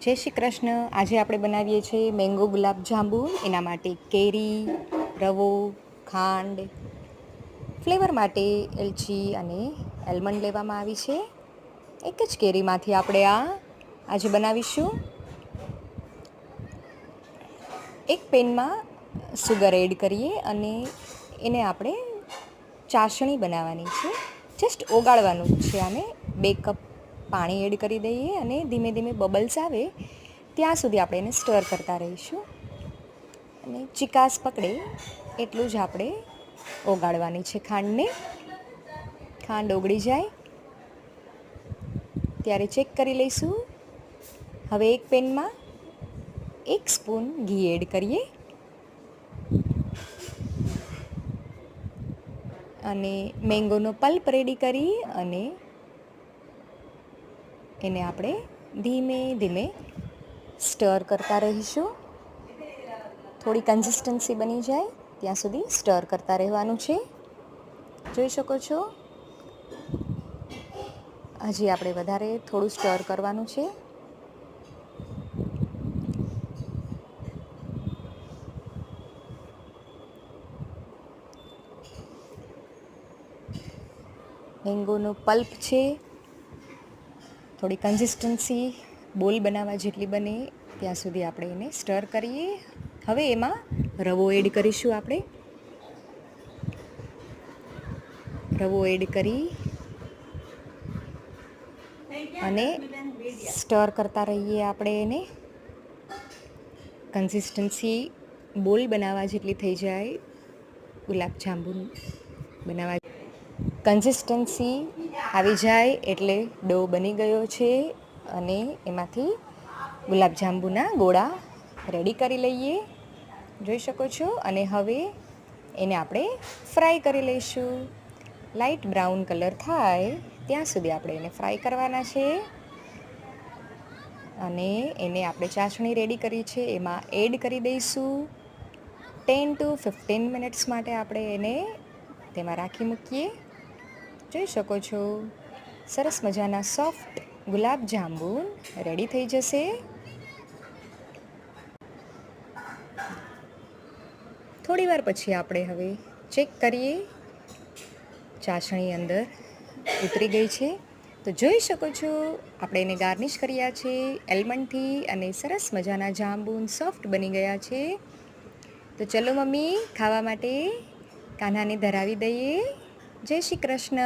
જય શ્રી કૃષ્ણ. આજે આપણે બનાવીએ છીએ મેંગો ગુલાબ જાંબુ. એના માટે કેરી, રવો, ખાંડ, ફ્લેવર માટે એલચી અને આલમંડ લેવામાં આવી છે. એક જ કેરીમાંથી આપણે આજે બનાવીશું. એક પેનમાં સુગર એડ કરીએ અને એને આપણે ચાસણી બનાવવાની છે. જસ્ટ ઓગાળવાનું છે. આને 2 કપ પાણી એડ કરી દઈએ અને ધીમે ધીમે બબલ્સ આવે ત્યાં સુધી આપણે એને સ્ટર કરતા રહીશું. અને ચિકાસ પકડે એટલું જ આપણે ઓગાળવાની છે ખાંડને. ખાંડ ઓગળી જાય ત્યારે ચેક કરી લઈશું. હવે એક પેનમાં 1 સ્પૂન ઘી એડ કરીએ અને મેંગોનો પલ્પ રેડી કરી અને એને આપણે ધીમે ધીમે સ્ટર કરતા રહીશું. થોડી કન્સિસ્ટન્સી બની જાય ત્યાં સુધી સ્ટર કરતા રહેવાનું છે. જોઈ શકો છો, હજી આપણે વધારે થોડું સ્ટર કરવાનું છે. મેંગોનો પલ્પ છે, થોડી કન્સિસ્ટન્સી બોલ બનાવવા જેટલી બને ત્યાં સુધી આપણે એને સ્ટર કરીએ. હવે એમાં રવો એડ કરીશું. આપણે રવો એડ કરી અને સ્ટર કરતા રહીએ. આપણે એને કન્સિસ્ટન્સી બોલ બનાવવા જેટલી થઈ જાય, ગુલાબ જાંબુ બનાવવા કન્સિસ્ટન્સી આવી જાય એટલે ડો બની ગયો છે અને એમાંથી ગુલાબ જાંબુના ગોળા રેડી કરી લઈએ. જોઈ શકો છો. અને હવે એને આપણે ફ્રાય કરી લઈશું. લાઇટ બ્રાઉન કલર થાય ત્યાં સુધી આપણે એને ફ્રાય કરવાના છે. અને એને આપણે ચાસણી રેડી કરી છે એમાં એડ કરી દઈશું. 10 to 15 મિનિટ્સ માટે આપણે એને તેમાં રાખી મૂકીએ. જોઈ શકો છો, સરસ મજાના સોફ્ટ ગુલાબ જાંબુ રેડી થઈ જશે. થોડી વાર પછી આપણે હવે ચેક કરીએ, ચાસણી અંદર ઉતરી ગઈ છે. તો જોઈ શકો છો, આપણે એને ગાર્નિશ કર્યા છે આલમંડથી અને સરસ મજાના જાંબુ સોફ્ટ બની ગયા છે. તો ચલો મમ્મી, ખાવા માટે કાન્હાને ધરાવી દઈએ. જય શ્રી કૃષ્ણ.